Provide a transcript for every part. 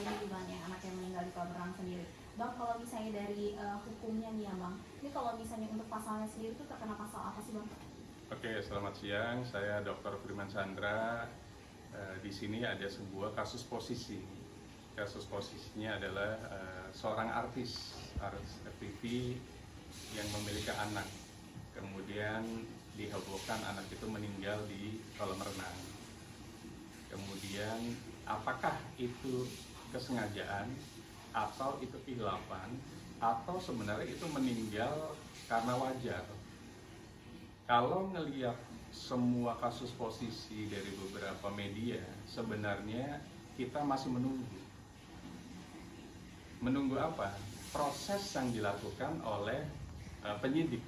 ini gimana ya, anak yang meninggal di kolam renang sendiri. Bang, kalau misalnya dari hukumnya nih ya Bang, ini kalau misalnya untuk pasalnya sendiri itu terkena pasal apa sih Bang? Oke, selamat siang. Saya Dr. Firman Chandra. Di sini ada sebuah kasus posisi. Kasus posisinya adalah seorang artis TV yang memiliki anak. Kemudian dihebohkan anak itu meninggal di kolam renang. Kemudian apakah itu kesengajaan atau itu kehilapan atau sebenarnya itu meninggal karena wajar? Kalau ngelihat semua kasus posisi dari beberapa media, sebenarnya kita masih menunggu. Menunggu apa? Proses yang dilakukan oleh penyidik.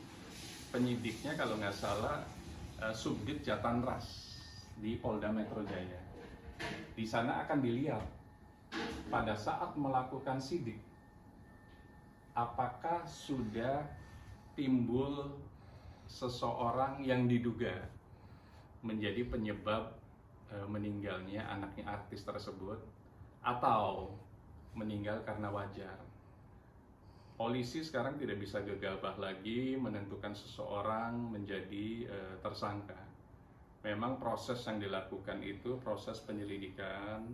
Penyidiknya kalau nggak salah Subdit Jatanras di Polda Metro Jaya. Di sana akan dilihat pada saat melakukan sidik, apakah sudah timbul seseorang yang diduga menjadi penyebab meninggalnya anaknya artis tersebut atau meninggal karena wajar. Polisi sekarang tidak bisa gegabah lagi menentukan seseorang menjadi tersangka. Memang proses yang dilakukan itu proses penyelidikan,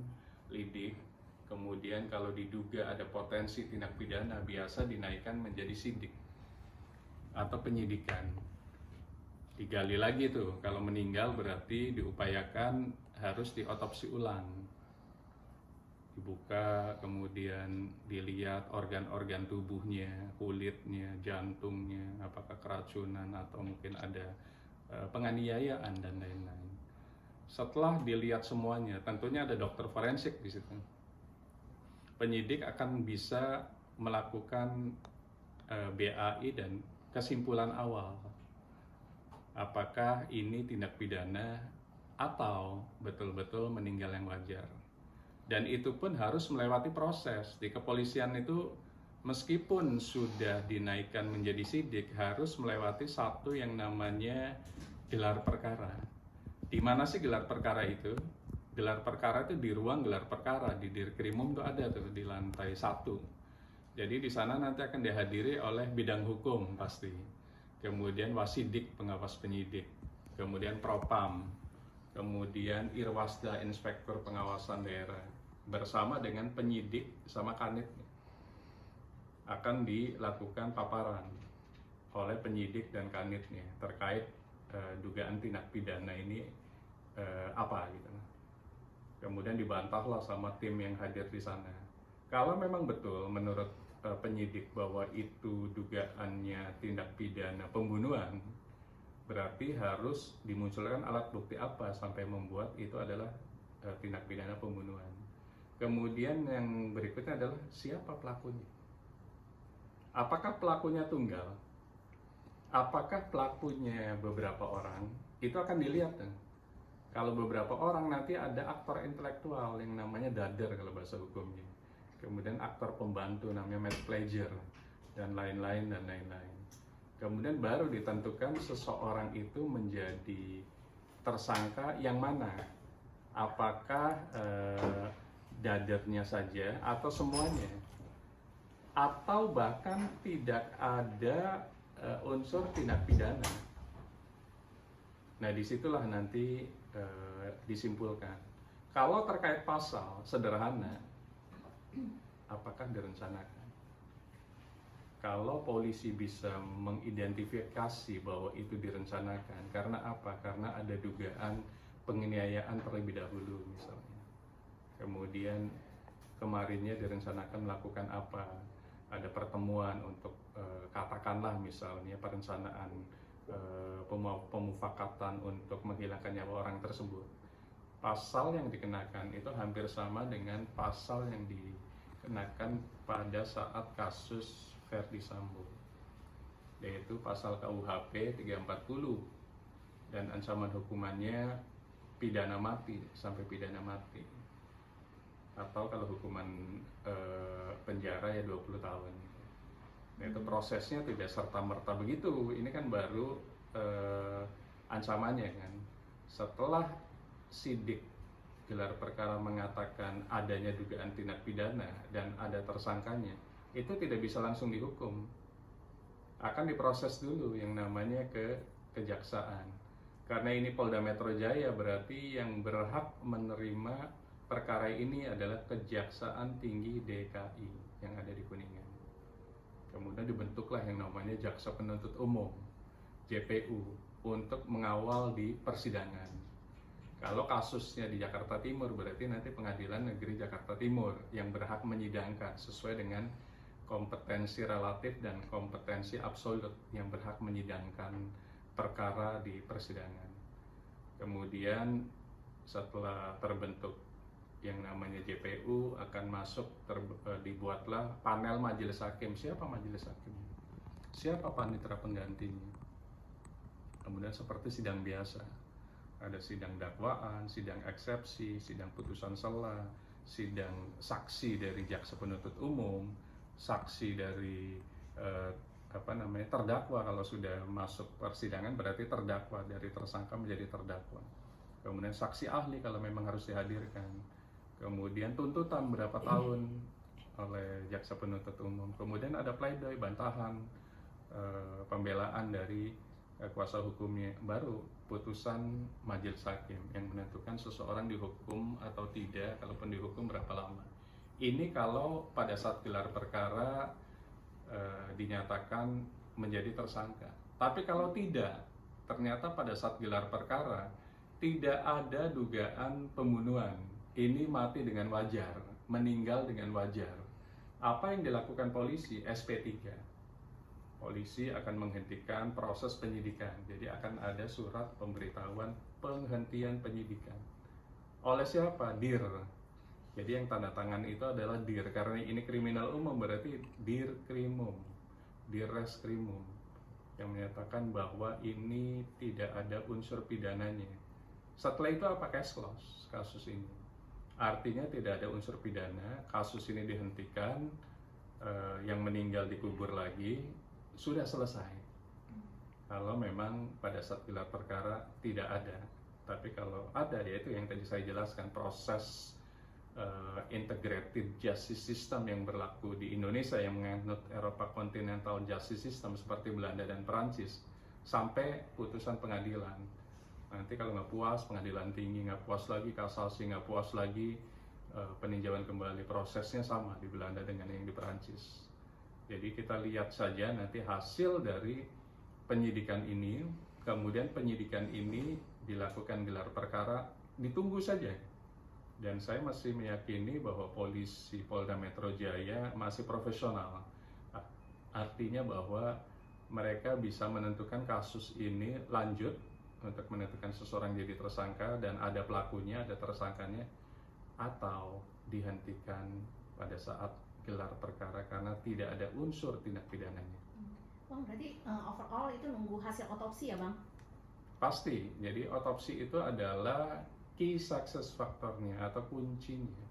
lidik. Kemudian kalau diduga ada potensi tindak pidana, biasa dinaikkan menjadi sidik atau penyidikan. Digali lagi tuh, kalau meninggal berarti diupayakan harus diotopsi ulang. Dibuka, kemudian dilihat organ-organ tubuhnya, kulitnya, jantungnya, apakah keracunan atau mungkin ada penganiayaan dan lain-lain. Setelah dilihat semuanya, tentunya ada dokter forensik di situ. Penyidik akan bisa melakukan BAI dan kesimpulan awal. Apakah ini tindak pidana atau betul-betul meninggal yang wajar. Dan itu pun harus melewati proses. Di kepolisian itu meskipun sudah dinaikkan menjadi sidik, harus melewati satu yang namanya gelar perkara. Di mana sih gelar perkara itu? Gelar perkara itu di ruang gelar perkara, di Dirkrimum itu ada tuh di lantai 1. Jadi di sana nanti akan dihadiri oleh bidang hukum pasti. Kemudian wasidik, pengawas penyidik. Kemudian propam. Kemudian irwasda, inspektur pengawasan daerah. Bersama dengan penyidik sama kanit. Akan dilakukan paparan oleh penyidik dan kanitnya terkait dugaan tindak pidana ini apa gitu. Kemudian dibantahlah sama tim yang hadir di sana. Kalau memang betul menurut penyidik bahwa itu dugaannya tindak pidana pembunuhan, berarti harus dimunculkan alat bukti apa sampai membuat itu adalah tindak pidana pembunuhan. Kemudian yang berikutnya adalah siapa pelakunya. Apakah pelakunya tunggal? Apakah pelakunya beberapa orang? Itu akan dilihat kan. Kalau beberapa orang nanti ada aktor intelektual yang namanya dader kalau bahasa hukumnya. Kemudian aktor pembantu namanya match pleasure dan lain-lain dan lain-lain. Kemudian baru ditentukan seseorang itu menjadi tersangka yang mana. Apakah dadernya saja atau semuanya? Atau bahkan tidak ada unsur tindak pidana. Nah, disitulah nanti disimpulkan. Kalau terkait pasal sederhana, apakah direncanakan? Kalau polisi bisa mengidentifikasi bahwa itu direncanakan, karena apa? Karena ada dugaan penganiayaan terlebih dahulu misalnya. Kemudian kemarinnya direncanakan melakukan apa? Ada pertemuan untuk katakanlah misalnya perencanaan pemufakatan untuk menghilangkan nyawa orang tersebut. Pasal yang dikenakan itu hampir sama dengan pasal yang dikenakan pada saat kasus Verdi Sambo, yaitu pasal KUHP 340 dan ancaman hukumannya pidana mati sampai pidana mati, atau kalau hukuman penjara ya 20 tahun. Nah, itu prosesnya tidak serta-merta begitu. Ini kan baru ancamannya kan. Setelah sidik gelar perkara mengatakan adanya dugaan tindak pidana dan ada tersangkanya, itu tidak bisa langsung dihukum. Akan diproses dulu yang namanya ke kejaksaan. Karena ini Polda Metro Jaya, berarti yang berhak menerima perkara ini adalah Kejaksaan Tinggi DKI yang ada di Kuningan. Kemudian dibentuklah yang namanya Jaksa Penuntut Umum, JPU, untuk mengawal di persidangan. Kalau kasusnya di Jakarta Timur, berarti nanti Pengadilan Negeri Jakarta Timur yang berhak menyidangkan sesuai dengan kompetensi relatif dan kompetensi absolut yang berhak menyidangkan perkara di persidangan. Kemudian setelah terbentuk yang namanya JPU, akan masuk dibuatlah panel majelis hakim. Siapa majelis hakim? Siapa panitera penggantinya? Kemudian seperti sidang biasa, ada sidang dakwaan, sidang eksepsi, sidang putusan sela, sidang saksi dari jaksa penuntut umum, saksi dari terdakwa. Kalau sudah masuk persidangan berarti terdakwa, dari tersangka menjadi terdakwa. Kemudian saksi ahli kalau memang harus dihadirkan. Kemudian tuntutan berapa tahun oleh jaksa penuntut umum. Kemudian ada pledoi, bantahan, pembelaan dari kuasa hukumnya. Baru putusan majelis hakim yang menentukan seseorang dihukum atau tidak, kalaupun dihukum berapa lama. Ini kalau pada saat gelar perkara dinyatakan menjadi tersangka. Tapi kalau tidak, ternyata pada saat gelar perkara tidak ada dugaan pembunuhan, ini mati dengan wajar, meninggal dengan wajar. Apa yang dilakukan polisi? SP3. Polisi akan menghentikan proses penyidikan. Jadi akan ada surat pemberitahuan penghentian penyidikan. Oleh siapa? DIR. Jadi yang tanda tangan itu adalah DIR. Karena ini kriminal umum, berarti DIR Krimum, DIR Reskrimum, yang menyatakan bahwa ini tidak ada unsur pidananya. Setelah itu apa? Case close kasus ini. Artinya tidak ada unsur pidana, kasus ini dihentikan, yang meninggal dikubur lagi, sudah selesai. Kalau memang pada saat gelar perkara tidak ada. Tapi kalau ada, yaitu yang tadi saya jelaskan, proses integrated justice system yang berlaku di Indonesia, yang menganut Eropa Continental Justice System seperti Belanda dan Perancis, sampai putusan pengadilan. Nanti kalau nggak puas, pengadilan tinggi, nggak puas lagi, kasasi, nggak puas lagi, peninjauan kembali. Prosesnya sama di Belanda dengan yang di Perancis. Jadi kita lihat saja nanti hasil dari penyidikan ini. Kemudian penyidikan ini dilakukan gelar perkara, ditunggu saja. Dan saya masih meyakini bahwa polisi Polda Metro Jaya masih profesional. Artinya bahwa mereka bisa menentukan kasus ini lanjut untuk menentukan seseorang jadi tersangka dan ada pelakunya, ada tersangkanya, atau dihentikan pada saat gelar perkara karena tidak ada unsur tindak pidananya. Bang, berarti overall itu nunggu hasil otopsi ya, Bang? Pasti. Jadi otopsi itu adalah key success factornya atau kuncinya.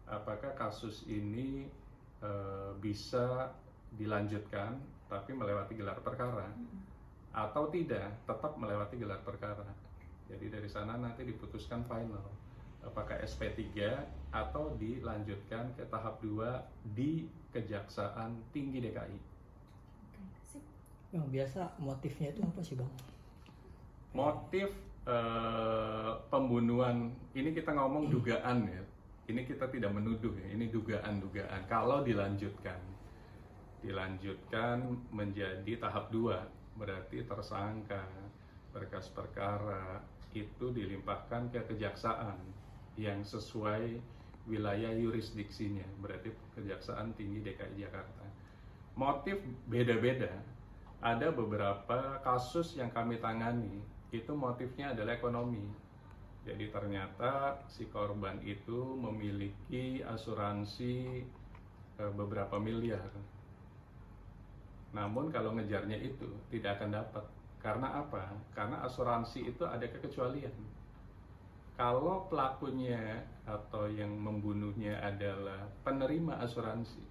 Apakah kasus ini bisa dilanjutkan tapi melewati gelar perkara, atau tidak, tetap melewati gelar perkara. Jadi dari sana nanti diputuskan final, apakah SP3 atau dilanjutkan ke tahap 2 di Kejaksaan Tinggi DKI. Oke, sip. Bang, biasa motifnya itu apa sih, Bang? Motif pembunuhan, ini kita ngomong dugaan ya. Ini kita tidak menuduh ya, ini dugaan-dugaan. Kalau dilanjutkan menjadi tahap 2, berarti tersangka, berkas perkara itu dilimpahkan ke kejaksaan yang sesuai wilayah yurisdiksinya, berarti Kejaksaan Tinggi DKI Jakarta. Motif beda-beda. Ada beberapa kasus yang kami tangani, itu motifnya adalah ekonomi. Jadi ternyata si korban itu memiliki asuransi beberapa miliar. Namun kalau ngejarnya itu tidak akan dapat. Karena apa? Karena asuransi itu ada kekecualian. Kalau pelakunya atau yang membunuhnya adalah penerima asuransi,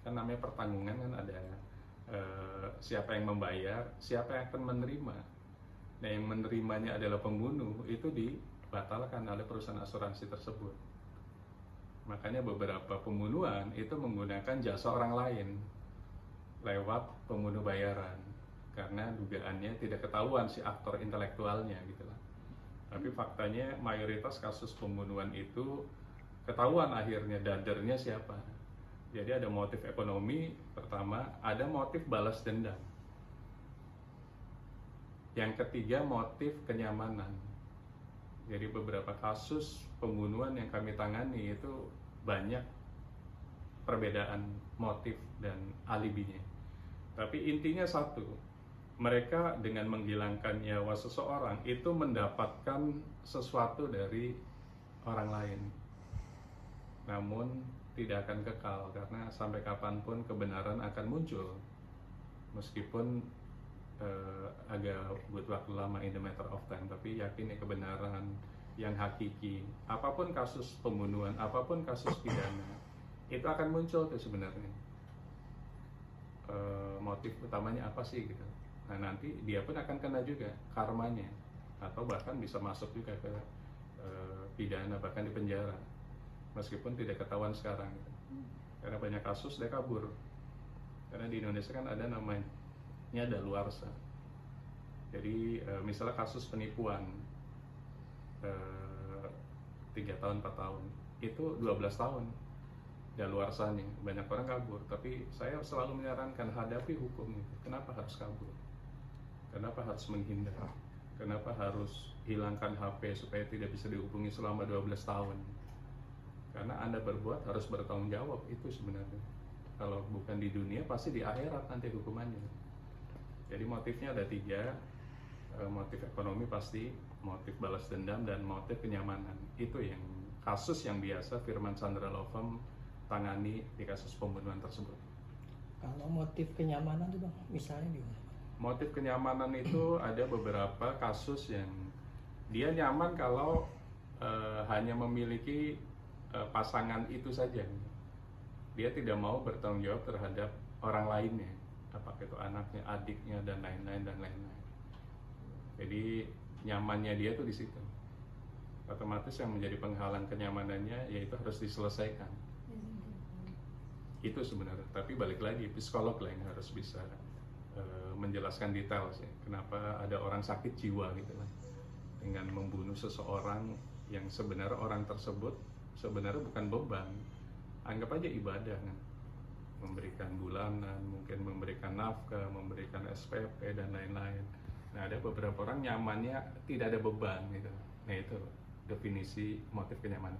kan namanya pertanggungan, kan ada siapa yang membayar, siapa yang akan menerima. Nah, yang menerimanya adalah pembunuh, itu dibatalkan oleh perusahaan asuransi tersebut. Makanya beberapa pembunuhan itu menggunakan jasa orang lain lewat pembunuh bayaran, karena dugaannya tidak ketahuan si aktor intelektualnya gitu lah. Tapi faktanya mayoritas kasus pembunuhan itu ketahuan akhirnya dadernya siapa. Jadi ada motif ekonomi pertama, ada motif balas dendam. Yang ketiga motif kenyamanan. Jadi beberapa kasus pembunuhan yang kami tangani itu banyak perbedaan motif dan alibinya. Tapi intinya satu, mereka dengan menghilangkan nyawa seseorang itu mendapatkan sesuatu dari orang lain. Namun tidak akan kekal, karena sampai kapanpun kebenaran akan muncul. Meskipun agak butuh waktu lama, in the matter of time, tapi yakin ya kebenaran yang hakiki, apapun kasus pembunuhan, apapun kasus pidana, itu akan muncul tuh sebenarnya. Motif utamanya apa sih gitu. Nah nanti dia pun akan kena juga karmanya, atau bahkan bisa masuk juga ke pidana, bahkan di penjara, meskipun tidak ketahuan sekarang gitu. Karena banyak kasus dia kabur. Karena di Indonesia kan ada namanya daluarsa. Jadi misalnya kasus penipuan 3 tahun 4 tahun itu 12 tahun daluarsanya, banyak orang kabur. Tapi saya selalu menyarankan hadapi hukum itu. Kenapa harus kabur? Kenapa harus menghindar? Kenapa harus hilangkan HP supaya tidak bisa dihubungi selama 12 tahun? Karena Anda berbuat harus bertanggung jawab, itu sebenarnya. Kalau bukan di dunia pasti di akhirat nanti hukumannya. Jadi motifnya ada 3, motif ekonomi pasti, motif balas dendam, dan motif kenyamanan. Itu yang kasus yang biasa Firman Sandra Law Firm tangani di kasus pembunuhan tersebut. Kalau motif kenyamanan tuh bang, misalnya gimana? Motif kenyamanan itu ada beberapa kasus yang dia nyaman kalau hanya memiliki pasangan itu saja. Dia tidak mau bertanggung jawab terhadap orang lainnya, apakah itu anaknya, adiknya, dan lain-lain dan lain-lain. Jadi nyamannya dia tuh di situ. Otomatis yang menjadi penghalang kenyamanannya yaitu harus diselesaikan. Itu sebenarnya. Tapi balik lagi psikolog lah yang harus bisa menjelaskan detail sih. Kenapa ada orang sakit jiwa gitu lah dengan membunuh seseorang yang sebenarnya orang tersebut sebenarnya bukan beban. Anggap aja ibadah kan. Memberikan bulanan, mungkin memberikan nafkah, memberikan SPP dan lain-lain. Nah ada beberapa orang nyamannya tidak ada beban gitu. Nah itu definisi motif kenyamanan.